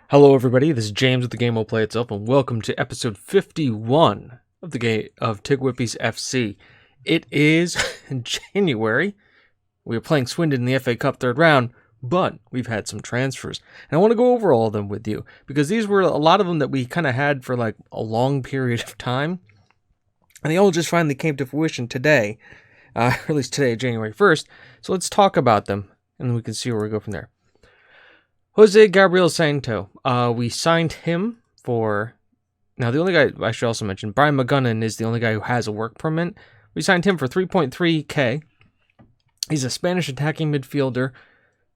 Hello, everybody. This is James with the Game Will Play Itself, and welcome to episode 51 of the game of TGWPIS FC. It is January. We are playing Swindon in the FA Cup third round, but we've had some transfers, and I want to go over all of them with you because these were a lot of them that we kind of had for like a long period of time, and they all just finally came to fruition today, or at least today, January 1st. So let's talk about them, and then we can see where we go from there. Jose Gabriel Santo. We signed him for... Now, the only guy I should also mention, Brian McGunnan is the only guy who has a work permit. We signed him for 3.3K. He's a Spanish attacking midfielder.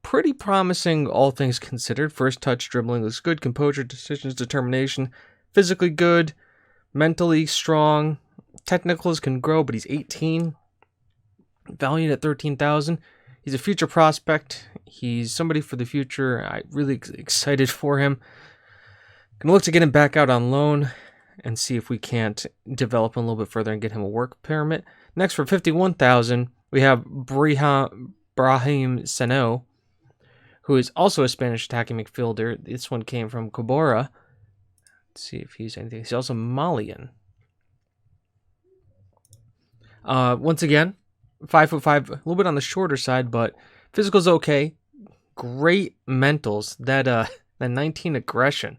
Pretty promising, all things considered. First touch, dribbling looks good. Composure, decisions, determination. Physically good. Mentally strong. Technicals can grow, but he's 18. Valued at 13,000. He's a future prospect. He's somebody for the future. I'm really excited for him. Gonna look to get him back out on loan and see if we can't develop him a little bit further and get him a work permit. Next, for 51,000, we have Brahim Seno, who is also a Spanish attacking midfielder. This one came from Cobora. Let's see if he's anything. He's also Malian. Once again, 5'5", a little bit on the shorter side, but physical's okay. Great mentals. That 19 aggression.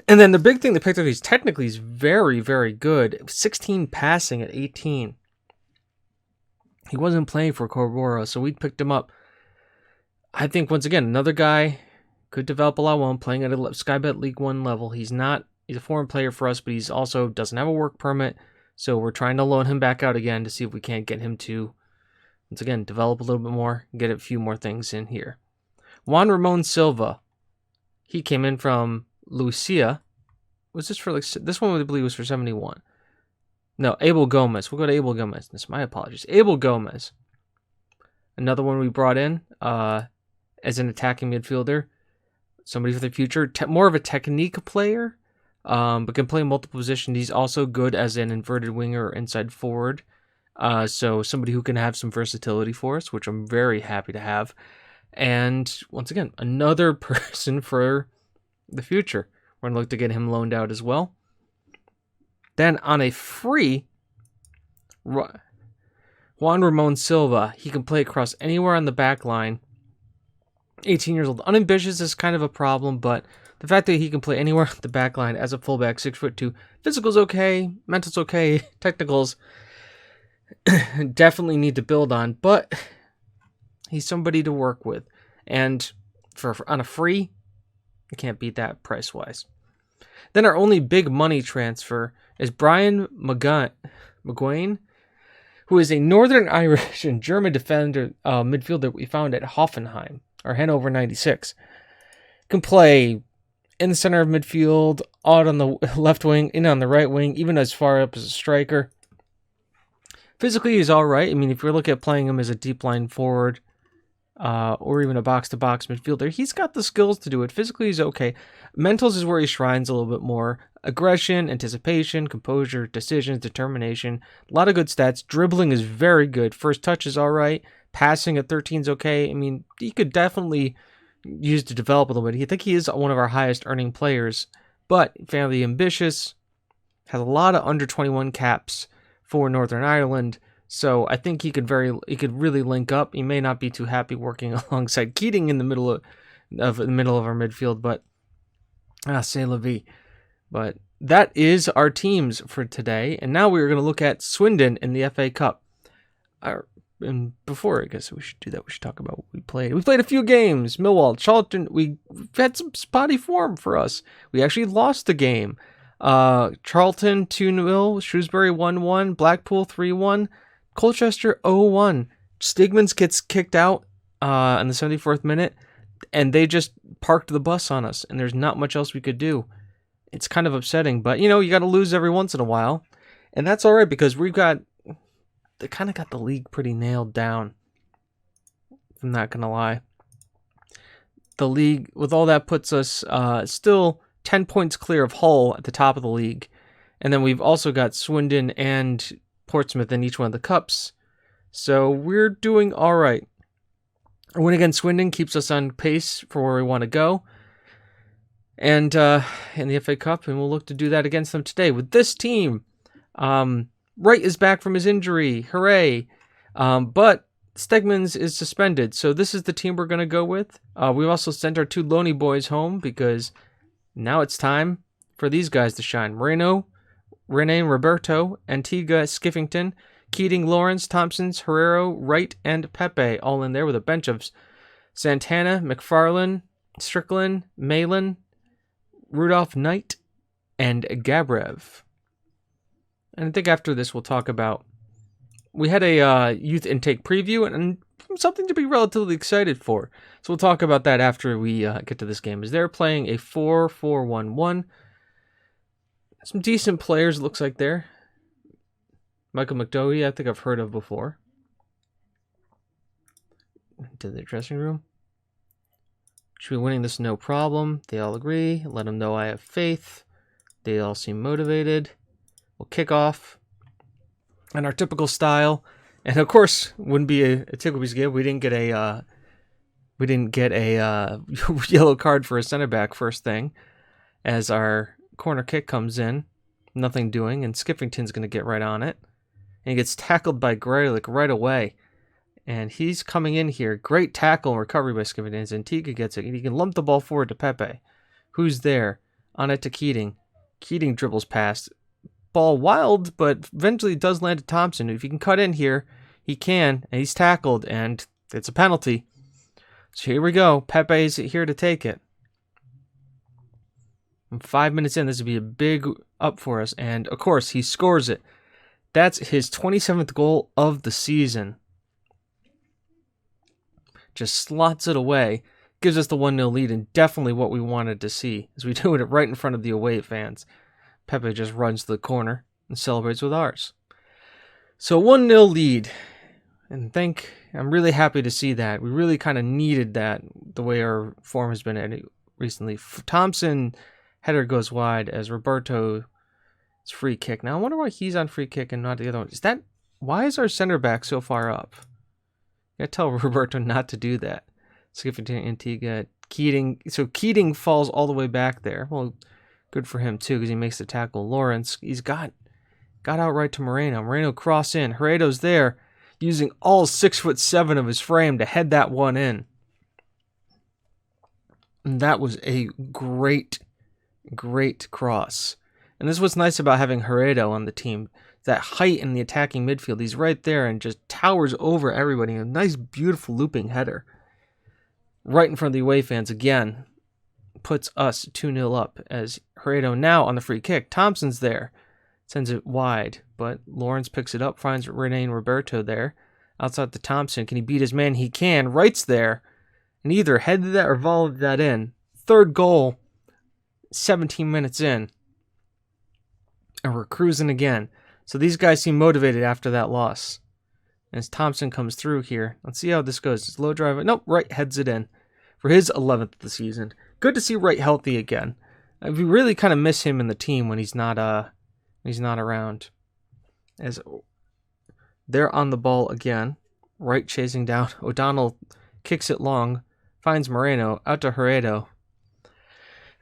And then the big thing they picked up, he's technically very, very good. 16 passing at 18. He wasn't playing for Cobora, so we picked him up. I think, once again, another guy could develop a lot well, playing at a Sky Bet League 1 level. He's a foreign player for us, but he's also doesn't have a work permit. So we're trying to loan him back out again to see if we can't get him to, once again, develop a little bit more, get a few more things in here. Juan Ramon Silva. He came in from Lucia. Was this for this one I believe was for 71. No, Abel Gomez. We'll go to Abel Gomez. My apologies. Abel Gomez. Another one we brought in as an attacking midfielder. Somebody for the future. More of a technique player. But can play multiple positions. He's also good as an inverted winger or inside forward. So somebody who can have some versatility for us, which I'm very happy to have. And once again, another person for the future. We're going to look to get him loaned out as well. Then on a free, Juan Ramon Silva. He can play across anywhere on the back line. 18 years old. Unambitious is kind of a problem, but the fact that he can play anywhere on the back line as a fullback, 6'2", physical's okay, mental's okay, technicals definitely need to build on, but he's somebody to work with. And on a free, you can't beat that price-wise. Then our only big money transfer is Brian McGuane, who is a Northern Irish and German defender midfielder we found at Hoffenheim, or Hanover 96. Can play in the center of midfield, out on the left wing, in on the right wing, even as far up as a striker. Physically, he's all right. I mean, if you're looking at playing him as a deep line forward or even a box-to-box midfielder, he's got the skills to do it. Physically, he's okay. Mentals is where he shines a little bit more. Aggression, anticipation, composure, decisions, determination. A lot of good stats. Dribbling is very good. First touch is all right. Passing at 13 is okay. I mean, he could definitely use to develop a little bit. I think he is one of our highest earning players, but fairly ambitious. Has a lot of under 21 caps for Northern Ireland, so I think he could really link up. He may not be too happy working alongside Keating in the middle of our midfield, but c'est la vie. But that is our teams for today, and now we're going to look at Swindon in the FA Cup. And before I guess we should do that, we should talk about what we played. We played a few games. Millwall, Charlton. We had some spotty form for us. We actually lost the game. Charlton 2-0, Shrewsbury 1-1, Blackpool 3-1, Colchester 0-1. Stigmans gets kicked out in the 74th minute, and they just parked the bus on us, and there's not much else we could do. It's kind of upsetting, but you got to lose every once in a while, and that's all right because they kind of got the league pretty nailed down. I'm not going to lie. The league, with all that, puts us still 10 points clear of Hull at the top of the league. And then we've also got Swindon and Portsmouth in each one of the cups. So we're doing all right. A win against Swindon keeps us on pace for where we want to go. and in the FA Cup, and we'll look to do that against them today with this team. Wright is back from his injury, hooray! But Stegmans is suspended, so this is the team we're going to go with. We've also sent our 2 Loney boys home because now it's time for these guys to shine. Moreno, Rene Roberto, Antigua, Skiffington, Keating, Lawrence, Thompsons, Herrero, Wright, and Pepe all in there with a bench of Santana, McFarlane, Strickland, Malin, Rudolph Knight, and Gabrev. And I think after this we'll talk about... We had a youth intake preview and something to be relatively excited for. So we'll talk about that after we get to this game. As they're playing a 4-4-1-1. Some decent players, it looks like there. Michael McDoughy, I think I've heard of before. To the dressing room. Should be winning this no problem. They all agree. Let them know I have faith. They all seem motivated. We'll kick off in our typical style. And of course, wouldn't be a TGWPIS game. We didn't get a yellow card for a center back first thing. As our corner kick comes in. Nothing doing. And Skiffington's going to get right on it. And he gets tackled by Graylick right away. And he's coming in here. Great tackle and recovery by Skiffington. Antigua gets it. And he can lump the ball forward to Pepe. Who's there? On it to Keating. Keating dribbles past. Ball wild, but eventually does land to Thompson. If he can cut in here, he can. And he's tackled. And it's a penalty. So here we go. Pepe's here to take it. And 5 minutes in, this would be a big up for us. And of course, he scores it. That's his 27th goal of the season. Just slots it away, gives us the 1-0 lead, and definitely what we wanted to see, as we do it right in front of the away fans. Pepe just runs to the corner and celebrates with ours. So 1-0 lead, and I'm really happy to see that. We really kind of needed that, the way our form has been recently. Thompson, header goes wide as Roberto's free kick. Now I wonder why he's on free kick and not the other one. Why is our center back so far up? I tell Roberto not to do that. Skiffington, Antigua, Keating. So Keating falls all the way back there. Well, good for him too, because he makes the tackle. Lawrence, he's got out right to Moreno. Moreno cross in. Herredo's there, using all 6'7" of his frame to head that one in. And that was a great cross. And this is what's nice about having Herredo on the team. That height in the attacking midfield. He's right there and just towers over everybody. A nice, beautiful looping header. Right in front of the away fans again. Puts us 2-0 up as Herredo now on the free kick. Thompson's there. Sends it wide. But Lawrence picks it up. Finds Rene and Roberto there. Outside to Thompson. Can he beat his man? He can. Wright's there. And either headed that or volleyed that in. Third goal. 17 minutes in. And we're cruising again. So these guys seem motivated after that loss. As Thompson comes through here. Let's see how this goes. It's low drive. Nope, Wright heads it in. For his 11th of the season. Good to see Wright healthy again. We really kind of miss him in the team when he's not around. As they're on the ball again. Wright chasing down. O'Donnell kicks it long. Finds Moreno. Out to Herredo.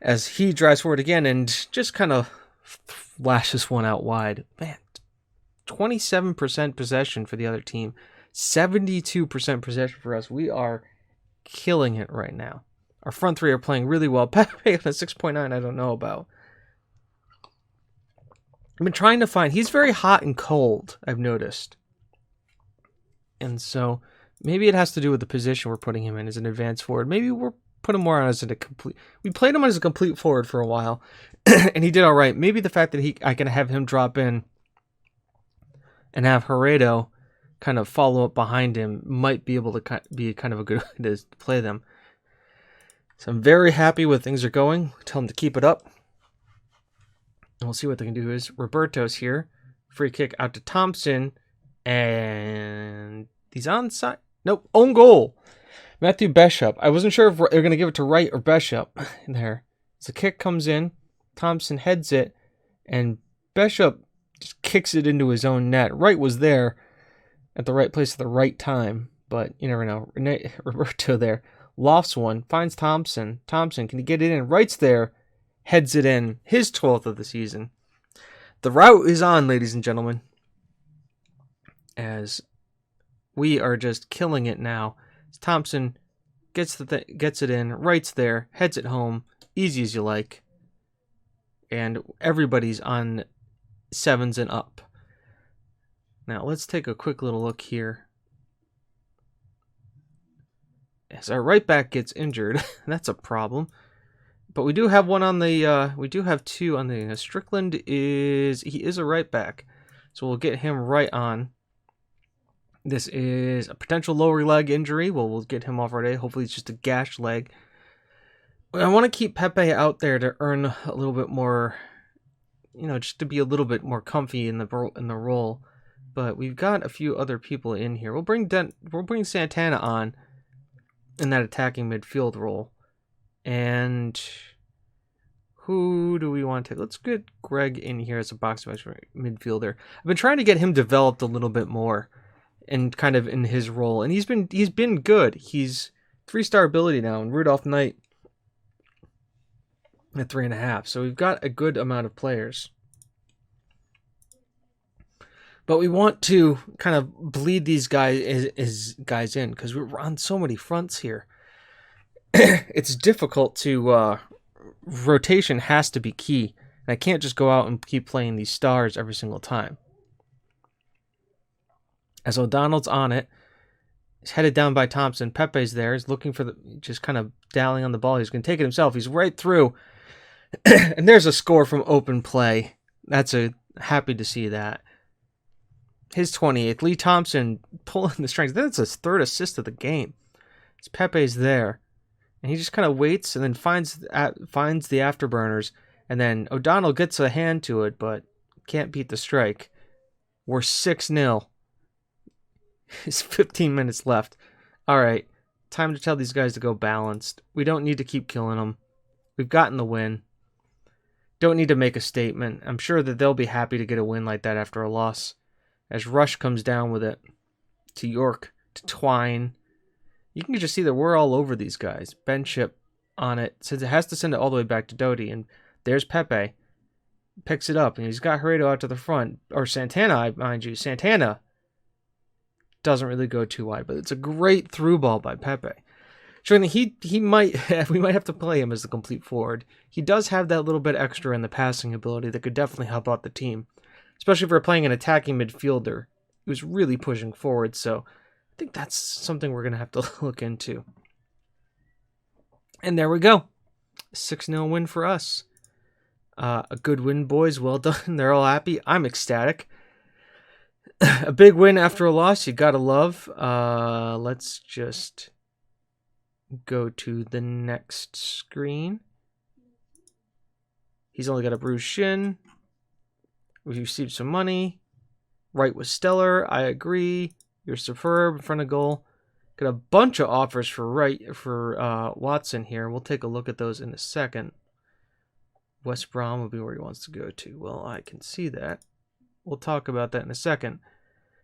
As he drives forward again and just kind of flashes one out wide. Man. 27% possession for the other team. 72% possession for us. We are killing it right now. Our front three are playing really well. Pepe on a 6.9 I don't know about. I've been trying to find... He's very hot and cold, I've noticed. And so maybe it has to do with the position we're putting him in as an advanced forward. Maybe we're putting him more on as a complete... We played him as a complete forward for a while. And he did all right. Maybe the fact that I can have him drop in and have Herredo kind of follow up behind him might be able to be kind of a good way to play them. So I'm very happy with things are going. Tell them to keep it up. And we'll see what they can do. Is Roberto's here. Free kick out to Thompson. And he's onside. Nope, own goal. Matthew Bishop. I wasn't sure if they're going to give it to Wright or Bishop in there. So the kick comes in. Thompson heads it. And Bishop just kicks it into his own net. Wright was there at the right place at the right time, but you never know. Roberto there lofts one, finds Thompson. Thompson, can he get it in? Wright's there, heads it in, his 12th of the season. The route is on, ladies and gentlemen, as we are just killing it now. Thompson gets it in, writes there, heads it home, easy as you like, and everybody's on 7s and up. Now let's take a quick little look here. As our right back gets injured, that's a problem. But we do have one on the. We do have two on the. Strickland is a right back, so we'll get him right on. This is a potential lower leg injury. Well, we'll get him off right away. Hopefully, it's just a gashed leg. I want to keep Pepe out there to earn a little bit more, just to be a little bit more comfy in the role. But we've got a few other people in here. We'll bring Santana on in that attacking midfield role. And who do we want to take? Let's get Greg in here as a box midfielder. I've been trying to get him developed a little bit more and kind of in his role. And he's been good. He's 3-star ability now, and Rudolph Knight at 3.5. So we've got a good amount of players. But we want to kind of bleed these guys in because we're on so many fronts here. It's difficult to rotation has to be key, and I can't just go out and keep playing these stars every single time. As O'Donnell's on it, he's headed down by Thompson. Pepe's there. He's looking for just kind of dallying on the ball. He's going to take it himself. He's right through, and there's a score from open play. Happy to see that. His 28th. Lee Thompson pulling the strings. That's his 3rd assist of the game. Pepe's there. And he just kind of waits and then finds the afterburners. And then O'Donnell gets a hand to it, but can't beat the strike. We're 6-0. There's 15 minutes left. All right. Time to tell these guys to go balanced. We don't need to keep killing them. We've gotten the win. Don't need to make a statement. I'm sure that they'll be happy to get a win like that after a loss. As Rush comes down with it to York, to Twine. You can just see that we're all over these guys. Ben Ship on it. Says it has to send it all the way back to Doty. And there's Pepe. Picks it up. And he's got Herrero out to the front. Or Santana, mind you. Santana doesn't really go too wide. But it's a great through ball by Pepe. Showing that we might have to play him as the complete forward. He does have that little bit extra in the passing ability that could definitely help out the team. Especially if we're playing an attacking midfielder who's really pushing forward. So I think that's something we're going to have to look into. And there we go. 6-0 win for us. A good win, boys. Well done. They're all happy. I'm ecstatic. A big win after a loss. You got to love. Let's just go to the next screen. He's only got a bruised shin. We received some money. Wright was stellar. I agree. You're superb in front of goal. Got a bunch of offers for Watson here. We'll take a look at those in a second. West Brom will be where he wants to go to. Well, I can see that. We'll talk about that in a second.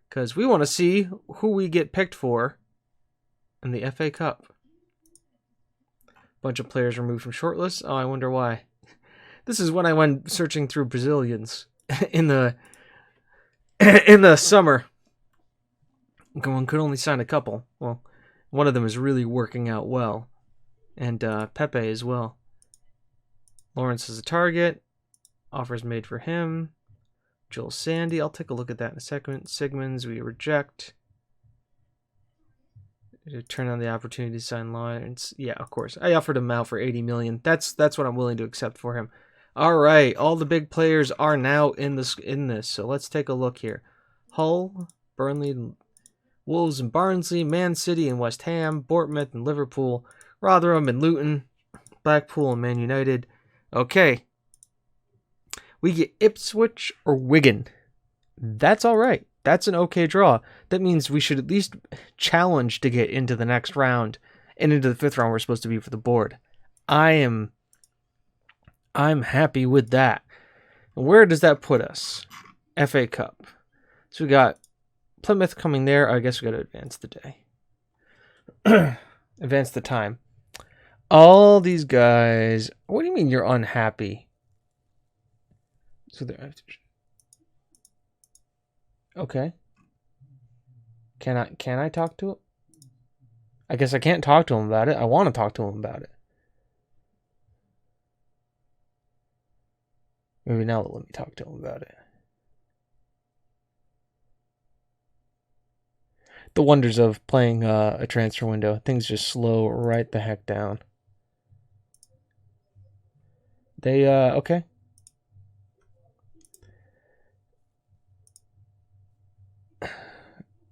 Because we want to see who we get picked for in the FA Cup. Bunch of players removed from shortlists. Oh, I wonder why. This is when I went searching through Brazilians in the summer. One could only sign a couple. Well, one of them is really working out well. And Pepe as well. Lawrence is a target. Offers made for him. Joel Sandy. I'll take a look at that in a second. Sigmunds, we reject. Turn on the opportunity to sign Lawrence. Yeah, of course. I offered him out for 80 million. That's what I'm willing to accept for him. All right, all the big players are now in this. So let's take a look here. Hull, Burnley, Wolves and Barnsley, Man City and West Ham, Bournemouth and Liverpool, Rotherham and Luton, Blackpool and Man United. Okay. We get Ipswich or Wigan. That's all right. That's an okay draw. That means we should at least challenge to get into the next round and into the 5th round we're supposed to be for the board. I'm happy with that. Where does that put us? FA Cup. So we got Plymouth coming there. I guess we got to advance the day. Advance the time. All these guys. What do you mean you're unhappy? So they're okay. Can I talk to him? I guess I can't talk to him about it. I want to talk to him about it. Maybe now let me talk to him about it. The wonders of playing a transfer window. Things just slow right the heck down. They, okay.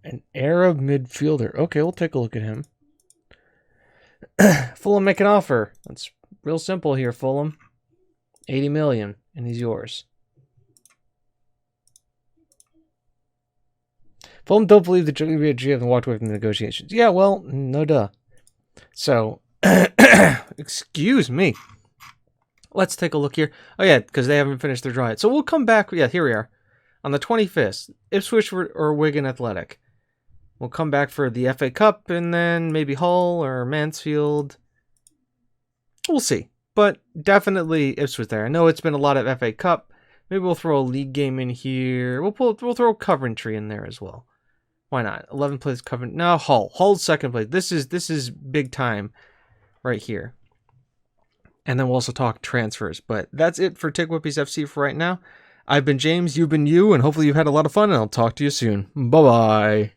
An Arab midfielder. Okay, we'll take a look at him. Fulham make an offer. That's real simple here, Fulham. 80 million, and he's yours. Fulham don't believe the GM walked away from the negotiations. Yeah, well, no duh. So, excuse me. Let's take a look here. Oh, yeah, because they haven't finished their draw yet. So we'll come back. Yeah, here we are. On the 25th, Ipswich or Wigan Athletic. We'll come back for the FA Cup and then maybe Hull or Mansfield. We'll see. But definitely Ipswich there. I know it's been a lot of FA Cup. Maybe we'll throw a league game in here. We'll throw Coventry in there as well. Why not? 11th place Coventry. No, Hull. Hull's second place. This is big time right here. And then we'll also talk transfers. But that's it for TGWPIS FC for right now. I've been James, you've been you, and hopefully you've had a lot of fun, and I'll talk to you soon. Bye-bye.